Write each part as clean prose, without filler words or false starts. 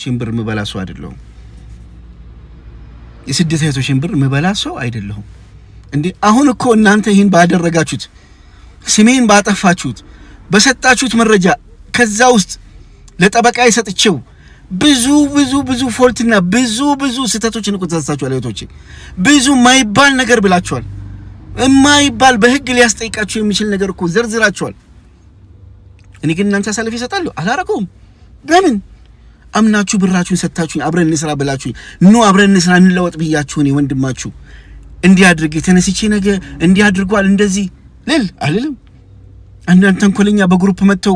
ሽምብር ምበላ ሰው አይደለሁም የስደት እህቶች ሽምብር ምበላ ሰው አይደለሁም እንዴ አሁን እኮ እናንተ ይሄን ባደረጋችሁት ስሜን ባጠፋችሁት በሰጣችሁት መረጃ ከዛ ውስጥ ለጠበቃዬ ሰጥቼው ብዙ ፎልትና ብዙ ስህተቶችን እኮ ተሳሳችኋል እህቶቼ ብዙ ማይባል ነገር ብላችኋል የማይባል በህግ ሊያስጠይቃችሁ የሚችል ነገር እኮ ዘርዝራችኋል እኔ ግን እናንተ አሳልፌ እሰጣለሁ አላረገውም በምን አምናችሁ ብራችሁን ሰጣችሁኝ አብረን እንስራ ብላችሁኝ አብረን እንስራ እንለወጥ ብያችሁ እኔ ወንድማችሁ እንዲያድርግ ተነስቼ ነገ እንዲያድርጓል እንደዚህ አልልም አንዳንድ ተንኮለኛ በግሩፕ መተው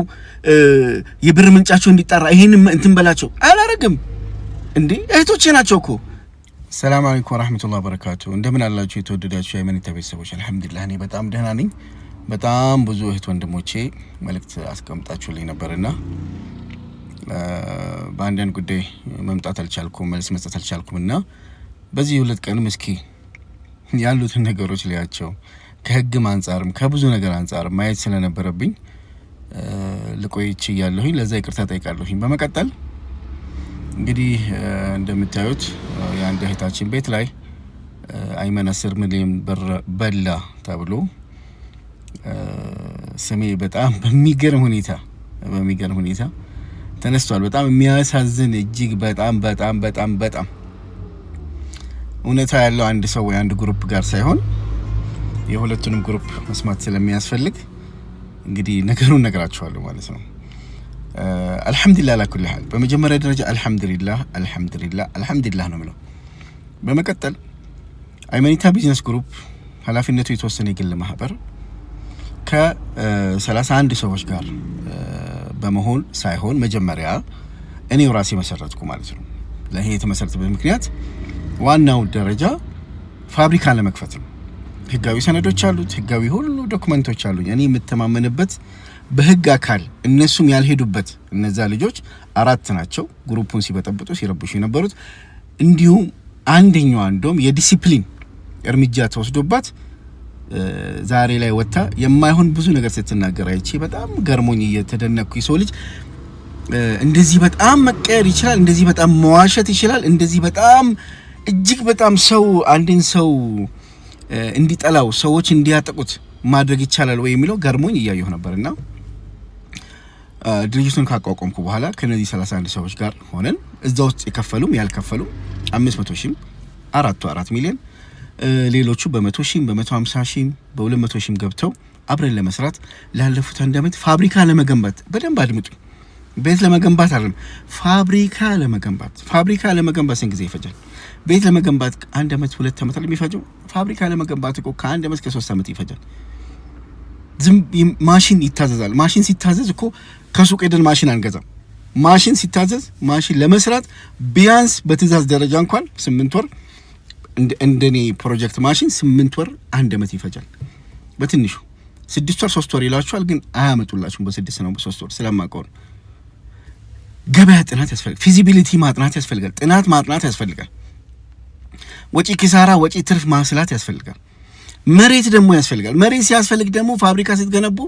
የብር ምንጫቸው እንዲጣራ ይሄን እንትን በላቸው አላረግም እንዴ እህቶቼ ናቸው እኮ ሰላም አለይኩም ወራህመቱላሂ ወበረካቱ እንደምን አላችሁ የተወደዳችሁ የመኒታ ቤተሰቦች አልহামዱሊላህ እኔ በጣም ደህና ነኝ በጣም ብዙ እህት ወንድሞቼ መልእክት አስቀምጣችሁልኝ ነበርና በአንዳንድ ጉዳይ መምጣት አልቻልኩም መልስ መስጠት አልቻልኩምና በዚህ ሁለት ቀን ምስኪ ያሉትን ነገሮች ሊያቸው ከህግም አንፃርም ከብዙ ነገር አንፃር ማየት ስለነበረብኝ ልቆይቼ ያለሁኝ ለዛ ይቅርታ ጠይቃለሁኝ በመቀጠል እንግዲህ እንደምታዩት የአንድ እህታችን ቤት ላይ አይመን 10 ሚሊዮን ብር በላ ተብሎ ስሜ በጣም በሚገርም ሁኔታ ተነስቷል በጣም የሚያሳዝን እጅግ በጣም እውነታ ያለው አንድ ሰው ወይ አንድ ግሩፕ ጋር ሳይሆን የሁለቱንም ግሩፕ መስማት ስለሚያስፈልግ እንግዲህ ነገሩን ነግራችኋለሁ ማለት ነው አልহামዱሊላህ ለኩል ሐል በመጀመሪያ ደረጃ አልহামዱሊላህ ነው ማለት በመቀጠል አይመኒታ ቢዝነስ ግሩፕ ኃላፊነቱ የተወሰነ የግል ማህበር ከ31 ሰዎች ጋር በመሆን ሳይሆን መጀመሪያ እኔው ራሴ መሰረትኩ ማለት ነው ለዚህ የተመሰረተበት ምክንያት ዋናው ደረጃ ፋብሪካ ለመክፈት ነው ህጋዊ ሰነዶች አሉት ህጋዊ ሁሉ ዶክመንቶች አሉኝ እኔ የምተማመንበት በህግ አካል እነሱም ያልሄዱበት እነዛ ልጆች 4 ናቸው ግሩፑን ሲበጠብጡ ሲረብሹ የነበሩት እንዲሁም አንደኛው አንዶም የዲሲፕሊን እርምጃ ተወስዶባት ዛሬ ላይ ወጣ የማይሆን ብዙ ነገር ስትናገር አይቼ በጣም ገርሞኝ እየተደነኩ ይሰው ልጅ እንደዚህ በጣም መቀየር ይችላል እንደዚህ በጣም መዋሸት ይችላል እንደዚህ በጣም እጅግ በጣም ሰው አንድን ሰው እንዲጠላው ሰዎች እንዲያጠቁት ማድረግ ይቻላል ወይ የሚለው ገርሞኝ እያየሁ ነበርና ድርጅቱን ካቋቋምኩ በኋላ ከነዚህ 31 ሰዎች ጋር ሆነን እዛው ውስጥ የከፈሉም ያልከፈሉም 500 ሺህ 4 ሚሊዮን ሌሎቹ በ100 ሺህ በ150 ሺህ በ200 ሺህ ገብተው አብረን ለመስራት ላለፉት አንድ አመት ፋብሪካ ለመገንባት በደንብ አድምጡ ቤት ለመገንባት አይደለም ፋብሪካ ለመገንባት ስንት ጊዜ ይፈጃል ቤት ለመገንባት 1 አመት 2 አመት ለሚፈጀው ፋብሪካ ለመገንባት እኮ ከ1 አመት ከ3 አመት ይፈጃል ዝም ማሽን ይታዘዛል ማሽን ሲታዘዝ እኮ ከሱቅ ሄደን ማሽን አንገዛም ማሽን ሲታዘዝ ማሽን ለመስራት ቢያንስ በትዛዝ ደረጃ እንኳን 8 ወር እንደኔ ፕሮጀክት ማሽን 8 ወር 1 አመት ይፈጃል በትንሹ 6 ወር 3 ወር ይላችኋል ግን አያመጡላችሁም በ6 ነው በ3 ወር ስለማቀው ገበያ ጥናት ያስፈልጋል ፊዚቢሊቲ ማጥናት ያስፈልጋል ጥናት ማጥናት ያስፈልጋል ወጪ ኪሳራ ወጪ ትርፍ ማስላት ያስፈልጋል መሬት ደግሞ ያስፈልጋል መሬት ሲያስፈልግ ደግሞ ፋብሪካ ስትገነቡ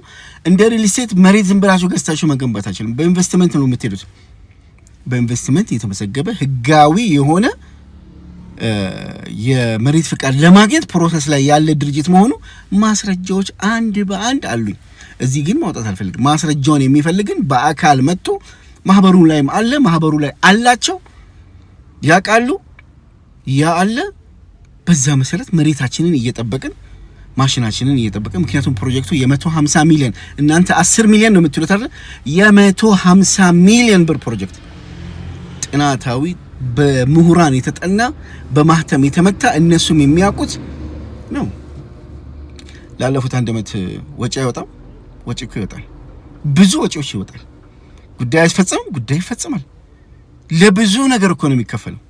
እንደ ሪል ስቴት መሬት ዝም ብላችሁ ገዝታችሁ መገንባት አይችልም በኢንቨስትመንት ነው የምትሄዱት በኢንቨስትመንት የተመሰገበ ህጋዊ የሆነ የመሬት ፍቃድ ለማግኘት ፕሮሰስ ላይ ያለ ድርጅት መሆኑ ማስረጃዎች አንድ በአንድ አሉኝ እዚህ ግን ማውጣት አልፈልግም ማስረጃውን የሚፈልግን በአካል መጥቶ ማህበሩ ላይም አለ ማህበሩ ላይ አላቸው ያቃሉ ያ አለ በዛ መሰረት መሬታችንን እየጠበቅን ማሽናችንን እየጠበቅን ምክንያቱም ፕሮጀክቱ የ150 ሚሊዮን እናንተ 10 ሚሊዮን ነው የምትሉት አይደል የ150 ሚሊዮን ብር ፕሮጀክት ጥናታዊ በምሁራን የተጠና በማህተም የተመታ እነሱም የሚያውቁት ነው ላለፉት 1 አመት ወጪ አይወጣም ወጪ እኮ ይወጣል ብዙ ወጪዎች ይወጣል ጉዳይ ይፈጸማል ለብዙ ነገር እኮ ነው የሚከፈለው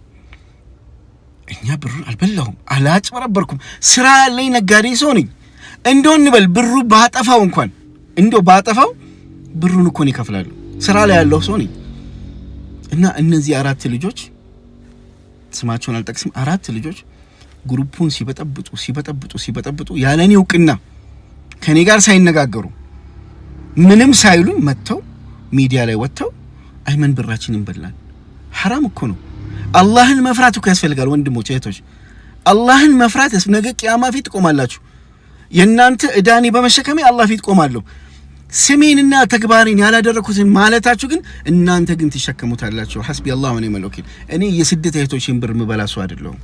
እኛ ብሩን አልበላሁም አላጭበረበርኩም ስራ ላይ ነጋዴ ሰው ነኝ እንደው እንበል ብሩ ባጠፋው እንኳን እንደው ባጠፋው ብሩን እኮ ነው ይከፍላሉ ስራ ላይ ያለው ሰው ነኝ እና እነዚህ 4 ልጆች ስማቸውን አልጠቅስም 4 ልጆች ግሩፑን ሲበጠብጡ ያለኔ እውቅና ከኔ ጋር ሳይነጋገሩ ምንም ሳይሉ መተው ሚዲያ ላይ ወጥተው አይመን ብራችንን በላን حرام እኮ ነው አላህን መፍራት እኮ ያስፈልጋል ወንድሞች እህቶች አላህን መፍራት ነገ ቂያማ ፊት ቆማላችሁ የናንተ እዳኒ በመሸከሜ አላህ ፊት ቆማለሁ ስሜንና ተግባሪን ያላደረኩትን ማለታችሁ ግን እናንተ ግን ተሸከሙታላችሁ ሐስቢ አላህ ወኒዕመል ወኪል እኔ የስደት እህቶችን ብር መበላሱ አይደለም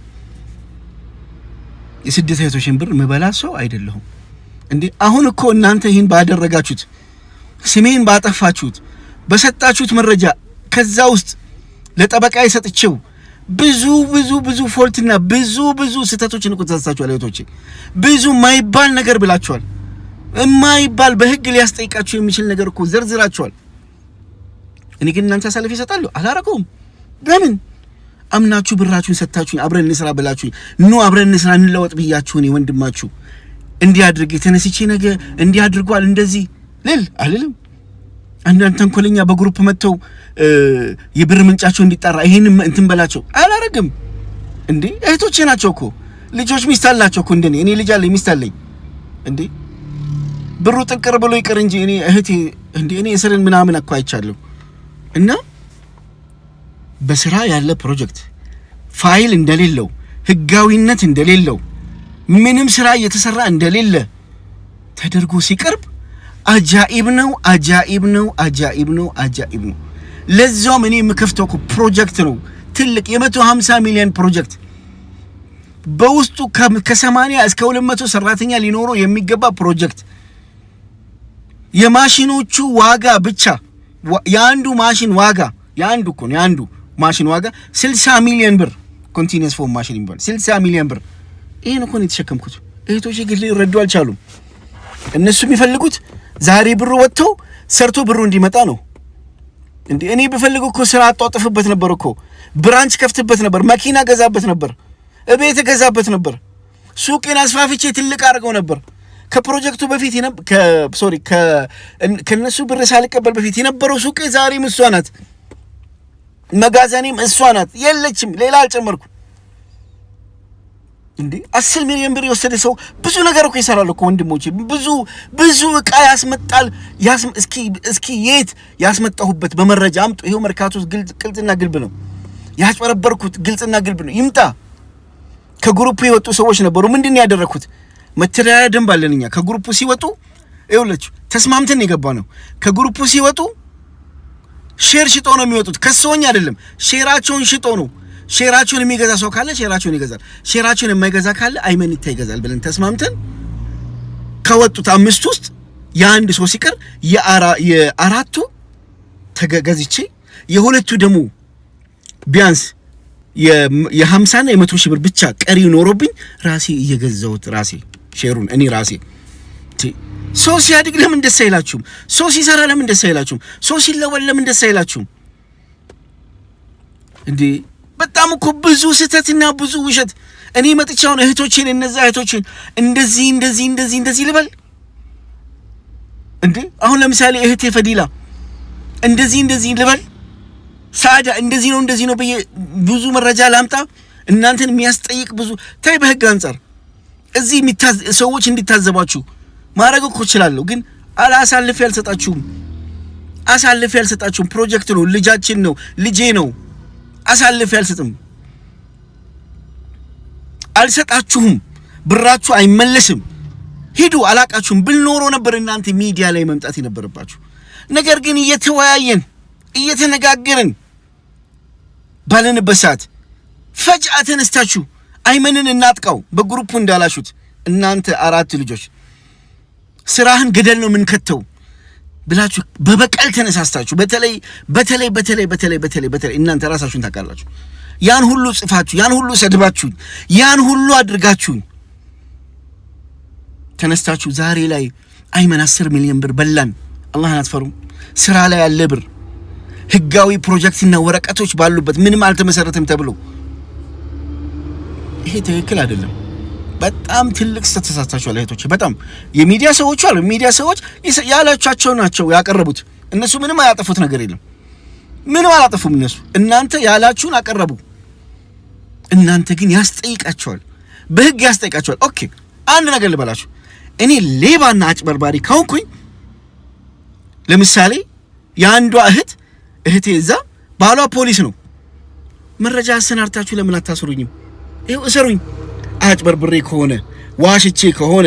የስደት እህቶችን ብር መበላሱ አይደለም እንዴ አሁን እኮ እናንተ ይሄን ባደረጋችሁት ስሜን ባጠፋችሁት በሰጣችሁት መረጃ ከዛ ውስጥ ለጠበቃ ይሰጥቸው ብዙ ፎልትና ብዙ ስተቶችን እኮ ተሳሳችሁ እህቶቼ ብዙ ማይባል ነገር ብላችኋል የማይባል በህግ ሊያስጠይቃችሁ የሚችል ነገር እኮ ዘርዝራችኋል እኔ ግን እናንተ አሳልፈ ይሰጣሉ አላረኩም ለምን አምናችሁ ብራችሁን ሰጣችሁኝ አብረን እንስራ ብላችሁ ኑ አብረን እንስራ እንለወጥ ብያችሁ እኔ ወንድማችሁ እንዲያድርግ ተነስቼ ነገ እንዲያድርጓል እንደዚህ ልል አልልም አንዳንድ ተንኮለኛ በግሩፕ መተው የብር ምንጫቸው እንዲጣራ ይሄን እንትን በላቸው አላረግም እንዴ እህቶቼ ናቸው እኮ ልጆች ሚስት አላቸው እኮ እንደኔ እኔ ልጅ አለኝ ሚስት አለኝ እንዴ ብሩ ጥንቅር ብሎ ይቀር እንጂ እኔ እህቴ እንዴ እኔ እስርን ምናምን እኮ አይቻለሁ እና በስራ ያለ ፕሮጀክት ፋይል እንደሌለው ህጋዊነት እንደሌለው ምንም ስራ እየተሰራ እንደሌለ ተደርጎ ሲቀርብ አጃኢብ ነው ለዛም እኔ የምከፍተው ፕሮጀክት ነው ትልቅ የ150 ሚሊዮን ፕሮጀክት በውስጡ ከ80 እስከ 200 ሰራተኛ ሊኖረው የሚገባ ፕሮጀክት የማሽኖቹ ዋጋ ብቻ ያንዱ ማሽን ዋጋ ያንዱ ማሽን ዋጋ 60 ሚሊዮን ብር ኮንቲኒየስ ፎርም ማሽን ይባል 60 ሚሊዮን ብር ይሄን እኮ ነው የተሸከምኩት እህቶቼ ግን ሊረዱ አልቻሉም እነሱ የሚፈልጉት ዛሬ ብሩ ወጥቶ ሰርቶ ብሩ እንዲመጣ ነው እንዴ እኔ በፈልገው እኮ ስራ አጣጥፍበት ነበር እኮ ብራንች ከፍትበት ነበር መኪና ገዛበት ነበር እቤት ገዛበት ነበር ሱቄን አስፋፍቼ ትልቅ አድርገው ነበር ከፕሮጀክቱ በፊት ከነሱ ብር ሳልቀበል በፊት የነበረው ሱቄ ዛሬ መስዋናት መጋዘኔም መስዋናት የለችም ሌላ አልጨመርኩ እንዴ 10 ሚሊዮን ብር የወሰደ ሰው ብዙ ነገር እኮ ይሰራል እኮ ወንድሞቼ ብዙ እቃ ያስመጣል እስኪ የት ያስመጣሁበት በመረጃ አምጡ ይሄው መርካቶስ ግልጽና ግልብ ነው ያስወረበርኩት ግልጽና ግልብ ነው ይምጣ ከግሩፑ የወጡ ሰዎች ነበሩ ምንድነው ያደረኩት መተዳደሪያ ደንብ አለንኛ ከግሩፑ ሲወጡ ይኸውላችሁ ተስማምተን የገባ ነው ከግሩፑ ሲወጡ ሼር ሽጦ ነው የሚወጡት ከሰውኛ አይደለም ሼራቸውን ሽጦ ነው ሼራቸውን የሚገዛ ሰው ካለ ሼራቸውን ይገዛል ሼራቸውን የማይገዛ ካለ አይመንታ ይገዛል ብለን ተስማምተን ከወጡት አምስት ውስጥ የአንድ ሰው ሲቀር የአራቱ ተገዝቼ የሁለቱ ደግሞ ቢያንስ የ50 እና የ100 ሺህ ብር ብቻ ቀሪ ኖሮብኝ ራሴ እየገዛሁት ራሴ ሼሩን እኔ ራሴ ሰው ሲያድግ ለምን ደስ አይላችሁም ሰው ሲሰራ ለምን ደስ አይላችሁም ሰው ሲለወጥ ለምን ደስ አይላችሁም እንዴ በጣም እኮ ብዙ ስተትና ብዙ ውሸት እኔ መጥቻው ነው እህቶቼን እነዛ እህቶቼን እንደዚህ ልበል እንዴ አሁን ለምሳሌ እህቴ ፈዲላ እንደዚህ ልበል ሳዳ እንደዚህ ነው በየ ብዙ መረጃ ላምጣ እናንተን የሚያስጠይቅ ብዙ ታይ በህግ አንፃር እዚህ ሰዎች እንዲታዘባችሁ ማረግ እኮ ይችላልው ግን አሳልፌ ያልሰጣችሁም ፕሮጀክት ነው ልጃችን ነው ልጄ ነው አሳልፌ ያልሰጥም አልሰጣችሁም ብራችሁ አይመለስም ሂዱ አላቃችሁም ብልኖሮ ነበር እናንተ ሚዲያ ላይ መምጣት የነበረባችሁ ነገር ግን እየተነጋገርን ባለንበት ሰዓት ፈጅአ ተነስታችሁ አይመንን እናጥቃው በግሩፑ እንዳላሹት እናንተ አራት ልጆች ስራህን ገደል ነው ምን ከተው ብላችሁ በበቀል ተነሳስታችሁ በተለይ እናንተ ራሳችሁን ታቃላችሁ ያን ሁሉ ጽፋችሁ ያን ሁሉ ሰድባችሁ ያን ሁሉ አድርጋችሁ ተነስታችሁ ዛሬ ላይ አይመን 10 ሚሊዮን ብር በላን አላህን አትፈሩም ስራ ላይ ያለ ብር ህጋዊ ፕሮጀክትና ወረቀቶች ባሉበት ምንም አልተመሰረተም ተብሎ ይሄ ትክክል አይደለም በጣም ትልቅ ተሳሳታችኋል እህቶቼ በጣም የሚዲያ ሰዎች አሉ ሚዲያ ሰዎች ያላቻቸው ናቸው ያቀረቡት እነሱ ምንም አያጠፉት ነገር የለም ምንም አላጠፉም እነሱ እናንተ ያላችሁን አቀረቡ እናንተ ግን ያስጠይቃቸዋል በህግ ያስጠይቃቸዋል ኦኬ አንድ ነገር ልበላችሁ እኔ ሌባና አጭበርባሪ ካውኩኝ ለምሳሌ ያንዷ እህቴ እዛ ባሏ ፖሊስ ነው መረጃ አሰናርታችሁ ለምን አታስሩኝም? ይኸው እሰሩኝ። አጭበርብሬ ከሆነ ዋሽቼ ከሆነ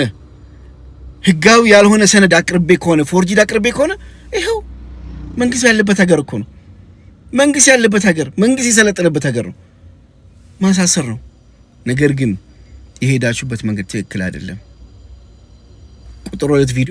ህጋዊ ያልሆነ ሰነድ አቅርቤ ከሆነ ፎርጂድ አቅርቤ ከሆነ ይኸው መንግስት ያለበት ሀገር እኮ ነው። መንግስት ያለበት ሀገር፣ መንግስት የሰለጠነበት ሀገር ነው። ማሳሰር ነው። ነገር ግን የሄዳችሁበት መንገድ ትክክል አይደለም። ቁጥር 2 ቪዲዮ